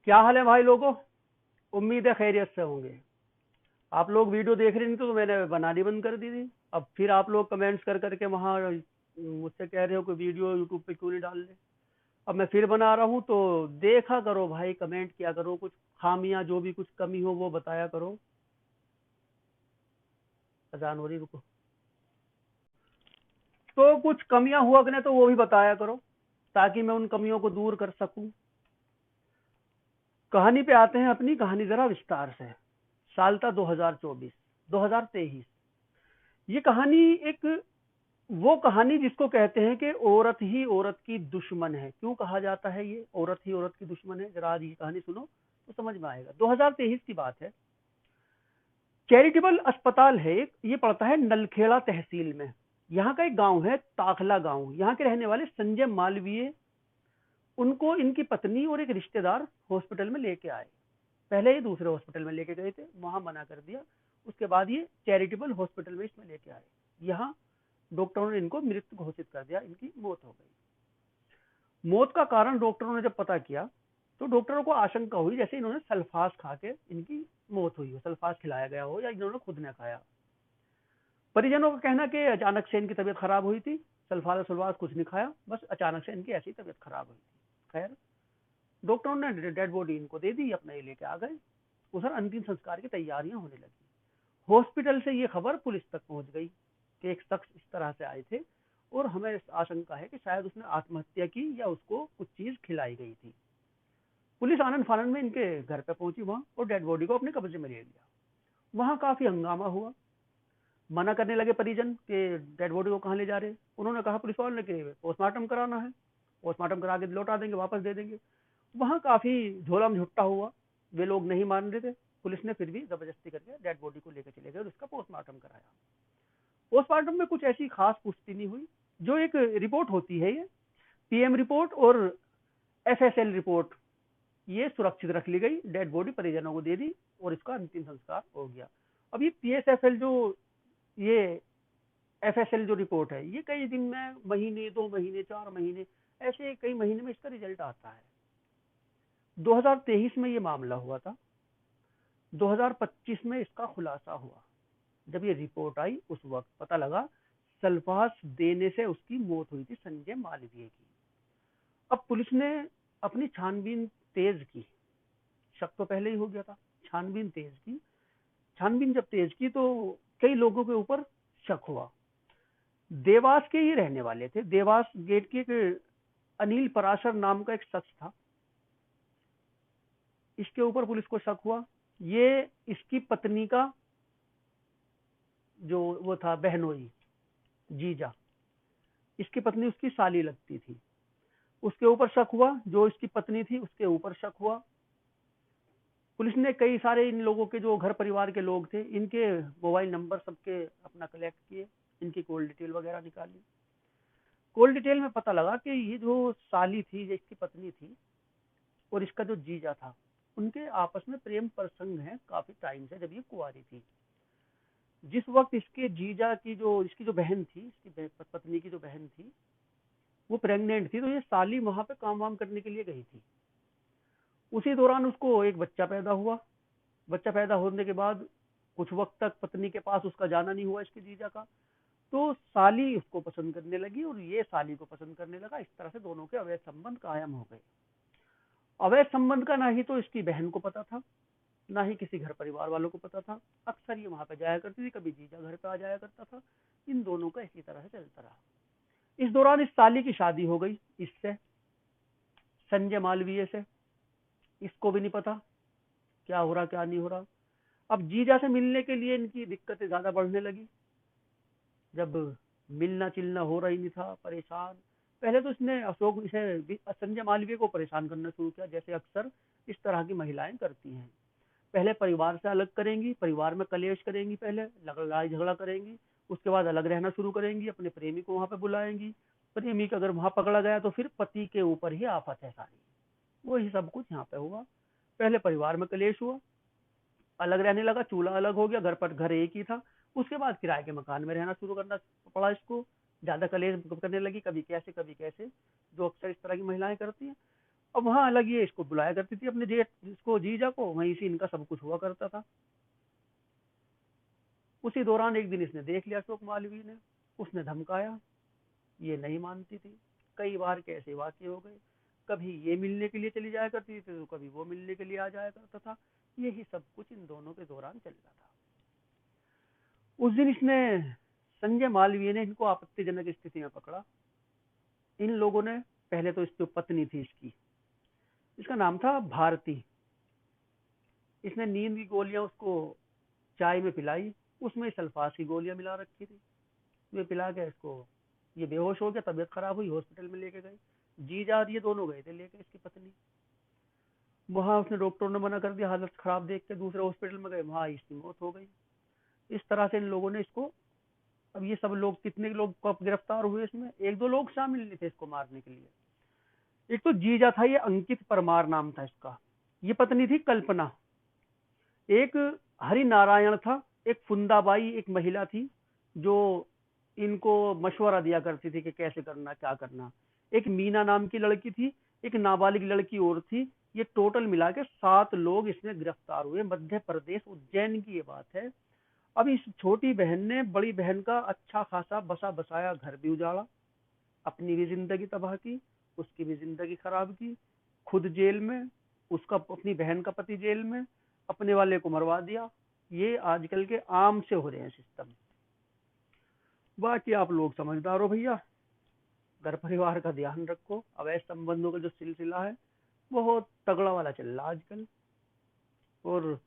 क्या हाल है भाई लोगों। उम्मीद है खैरियत से होंगे। आप लोग वीडियो देख रहे नहीं तो मैंने बनानी बंद कर दी थी। अब फिर आप लोग कमेंट्स कर करके वहाँ मुझसे कह रहे हो कि वीडियो यूट्यूब पे क्यों नहीं डाल रहे। अब मैं फिर बना रहा हूँ तो देखा करो भाई, कमेंट किया करो, कुछ खामियां जो भी कुछ कमी हो वो बताया करो। अजान हो रही, रुको। तो कुछ कमियां हुआ कि नहीं तो वो भी बताया करो ताकि मैं उन कमियों को दूर कर सकूं। कहानी पे आते हैं, अपनी कहानी जरा विस्तार से। साल था 2024, 2023। ये कहानी एक वो कहानी जिसको कहते हैं कि औरत ही औरत की दुश्मन है। क्यों कहा जाता है ये औरत ही औरत की दुश्मन है, जरा आज ये कहानी सुनो तो समझ में आएगा। 2023 की बात है। चैरिटेबल अस्पताल है एक, ये पड़ता है नलखेड़ा तहसील में। यहाँ का एक गांव है ताखला गांव। यहाँ के रहने वाले संजय मालवीय, उनको इनकी पत्नी और एक रिश्तेदार हॉस्पिटल में लेके आए। पहले ये दूसरे हॉस्पिटल में लेके गए थे, वहां मना कर दिया। उसके बाद ये चैरिटेबल हॉस्पिटल में इसमें लेके आए। यहाँ डॉक्टरों ने इनको मृत घोषित कर दिया, इनकी मौत हो गई। मौत का कारण डॉक्टरों ने जब पता किया तो डॉक्टरों को आशंका हुई जैसे इन्होंने सल्फास खा के इनकी मौत हुई हो, सल्फास खिलाया गया हो या इन्होंने खुद ने खाया। परिजनों का कहना कि अचानक से इनकी तबीयत खराब हुई थी, सल्फास सल्फास कुछ नहीं खाया, बस अचानक से इनकी ऐसी तबीयत खराब हुई थी। खैर, डॉक्टरों ने डेड बॉडी इनको दे दी, अपने ये लेके आ गए। उधर अंतिम संस्कार की तैयारियां होने लगी। हॉस्पिटल से ये खबर पुलिस तक पहुंच गई कि एक शख्स इस तरह से आए थे और हमें आशंका है कि शायद उसने आत्महत्या की या उसको कुछ चीज खिलाई गई थी। पुलिस आनंद फानंद में इनके घर पे पहुंची वहां और डेड बॉडी को अपने कब्जे में ले लिया। वहां काफी हंगामा हुआ। मना करने लगे परिजन कि डेड बॉडी को कहाँ ले जा रहे। उन्होंने कहा पुलिस वालों ने कि पोस्टमार्टम कराना है, पोस्टमार्टम करा के लौटा देंगे, वापस दे देंगे। वहां काफी झोलम झुट्टा हुआ, वे लोग नहीं मान रहे थे। पुलिस ने फिर भी जबरदस्ती करके डेड बॉडी को लेकर चले गए और उसका पोस्टमार्टम कराया। पोस्टमार्टम में कुछ ऐसी खास पुष्टि नहीं हुई। जो एक रिपोर्ट होती है, ये पीएम रिपोर्ट और एफएसएल रिपोर्ट, ये सुरक्षित रख ली गई, डेड बॉडी परिजनों को दे दी और इसका अंतिम संस्कार हो गया। अब ये पीएसएफएल जो ये एफएसएल जो रिपोर्ट है, ये कई दिन में, महीने, 2 महीने, 4 महीने, ऐसे कई महीने में इसका रिजल्ट आता है। 2023 में ये मामला हुआ था। 2025 में इसका खुलासा हुआ। जब ये रिपोर्ट आई उस वक्त पता लगा सल्फास देने से उसकी मौत हुई थी, संजय मालवीय की। अब पुलिस ने अपनी छानबीन तेज की। शक तो पहले ही हो गया था, छानबीन तेज की। छानबीन जब तेज की तो कई लोगों के ऊपर शक हुआ। देवास के ही रहने वाले थे, देवास गेट के एक अनिल पराशर नाम का एक शख्स था, इसके ऊपर पुलिस को शक हुआ। ये इसकी पत्नी का जो वो था बहनोई, जीजा, इसकी पत्नी उसकी साली लगती थी, उसके ऊपर शक हुआ। जो इसकी पत्नी थी उसके ऊपर शक हुआ। पुलिस ने कई सारे इन लोगों के जो घर परिवार के लोग थे, इनके मोबाइल नंबर सबके अपना कलेक्ट किए, इनकी कॉल डिटेल वगैरह निकाली। कॉल डिटेल में पता लगा कि ये जो साली थी, जो इसकी पत्नी थी, और इसका जो जीजा था, उनके आपस में प्रेम प्रसंग है काफी टाइम से, जब ये कुंवारी थी। जिस वक्त इसके जीजा की जो इसकी जो बहन थी, इसकी पत्नी की जो बहन थी, वो प्रेग्नेंट थी, तो ये साली वहां पे काम वाम करने के लिए गई थी। उसी दौरान उसको एक बच्चा पैदा हुआ। बच्चा पैदा होने के बाद कुछ वक्त तक पत्नी के पास उसका जाना नहीं हुआ इसके जीजा का। तो साली उसको पसंद करने लगी और ये साली को पसंद करने लगा। इस तरह से दोनों के अवैध संबंध कायम हो गए। अवैध संबंध का ना ही तो इसकी बहन को पता था, ना ही किसी घर परिवार वालों को पता था। अक्सर ये वहां पे जाया करती थी, कभी जीजा घर पे आ जाया करता था। इन दोनों का इसी तरह से चलता रहा। इस दौरान इस साली की शादी हो गई इससे, संजय मालवीय से। इसको भी नहीं पता क्या हो रहा क्या नहीं हो रहा। अब जीजा से मिलने के लिए इनकी दिक्कतें ज्यादा बढ़ने लगी। जब मिलना चिलना हो रही नहीं था, परेशान। पहले तो इसने अशोक इसे संजय मालवीय को परेशान करना शुरू किया, जैसे अक्सर इस तरह की महिलाएं करती हैं। पहले परिवार से अलग करेंगी, परिवार में कलेश करेंगी, पहले लड़ाई झगड़ा करेंगी, उसके बाद अलग रहना शुरू करेंगी, अपने प्रेमी को वहां पे बुलाएंगी। प्रेमी का अगर वहां पकड़ा गया तो फिर पति के ऊपर ही आफत है सारी। वही सब कुछ यहाँ पे हुआ। पहले परिवार में कलेश हुआ, अलग रहने लगा, चूल्हा अलग हो गया, घर पर घर एक ही था। उसके बाद किराए के मकान में रहना शुरू करना पड़ा इसको। ज्यादा कलेश करने लगी, कभी कैसे कभी कैसे, जो अक्सर इस तरह की महिलाएं करती हैं। अब वहां अलग ये इसको बुलाया करती थी अपने जेठ, इसको जीजा को, वहीं से इनका सब कुछ हुआ करता था। उसी दौरान एक दिन इसने देख लिया अशोक मालवीय ने, उसने धमकाया, ये नहीं मानती थी। कई बार के ऐसे वाक्य हो गए, कभी ये मिलने के लिए चली जाया करती थी तो कभी वो मिलने के लिए आ जाया करता था। यही सब कुछ इन दोनों के दौरान चल रहा था। उस दिन इसने, संजय मालवीय ने इनको आपत्तिजनक स्थिति में पकड़ा। इन लोगों ने, पहले तो इसकी पत्नी थी इसकी, इसका नाम था भारती, इसने नींद की गोलियां उसको चाय में पिलाई, उसमें सल्फास की गोलियां मिला रखी थी। वे पिला के इसको, ये बेहोश हो गया, तबीयत खराब हुई, हॉस्पिटल में लेके गए। जीजा और ये दोनों गए थे लेके इसकी पत्नी। वहां उसने, डॉक्टर ने मना कर दिया, हालत खराब देख के दूसरे हॉस्पिटल में गए, वहां इसकी मौत हो गई। इस तरह से इन लोगों ने इसको, अब ये सब लोग, कितने लोग कब गिरफ्तार हुए इसमें, एक दो लोग शामिल नहीं थे इसको मारने के लिए। एक तो जीजा था ये अंकित परमार नाम था इसका, ये पत्नी थी कल्पना, एक हरि नारायण था, एक फुंदाबाई एक महिला थी जो इनको मशवरा दिया करती थी कि कैसे करना क्या करना, एक मीना नाम की लड़की थी, एक नाबालिग लड़की और थी। ये टोटल मिला के 7 लोग इसमें गिरफ्तार हुए। मध्य प्रदेश उज्जैन की ये बात है। अब इस छोटी बहन ने बड़ी बहन का अच्छा खासा बसा बसाया घर भी उजाड़ा, अपनी भी जिंदगी तबाह की, उसकी भी जिंदगी खराब की, खुद जेल में, उसका, अपनी बहन का पति जेल में, अपने वाले को मरवा दिया। ये आजकल के आम से हो रहे हैं सिस्टम। बाकी आप लोग समझदार हो भैया, घर परिवार का ध्यान रखो। अवैध संबंधों का जो सिलसिला है बहुत तगड़ा वाला चल रहा आजकल, और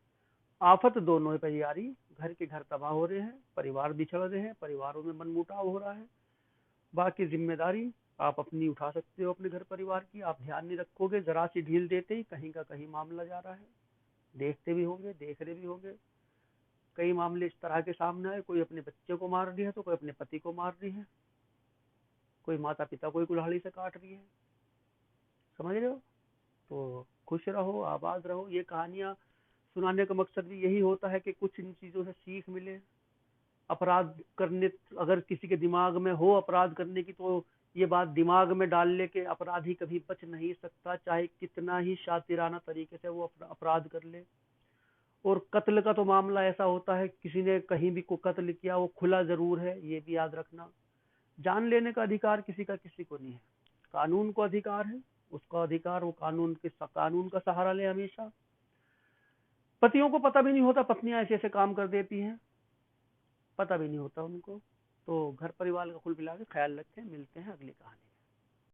आफत दोनों पे आ रही। घर के घर तबाह हो रहे हैं, परिवार बिछड़ रहे हैं, परिवारों में मनमुटाव हो रहा है। बाकी जिम्मेदारी आप अपनी उठा सकते हो अपने घर परिवार की। आप ध्यान नहीं रखोगे, जरा सी ढील देते ही कहीं का कहीं मामला जा रहा है। देखते भी होंगे, देख रहे भी होंगे, कई मामले इस तरह के सामने आए, कोई अपने बच्चे को मार रही है तो कोई अपने पति को मार रही है, कोई माता पिता को कुल्हाड़ी से काट रही है। समझ रहे हो? तो खुश रहो, आबाद रहो। ये कहानियां सुनाने का मकसद भी यही होता है कि कुछ इन चीजों से सीख मिले। अपराध करने, अगर किसी के दिमाग में हो अपराध करने की, तो ये बात दिमाग में डाल ले के अपराधी कभी बच नहीं सकता, चाहे कितना ही शातिराना तरीके से वो अपराध कर ले। और कत्ल का तो मामला ऐसा होता है, किसी ने कहीं भी को कत्ल किया वो खुला जरूर है, ये भी याद रखना। जान लेने का अधिकार किसी का किसी को नहीं है, कानून को अधिकार है, उसका अधिकार वो कानून का सहारा ले हमेशा। पतियों को पता भी नहीं होता, पत्नियां ऐसे ऐसे काम कर देती हैं, पता भी नहीं होता उनको। तो घर परिवार का कुल मिला के ख्याल रखें। मिलते हैं अगली कहानी।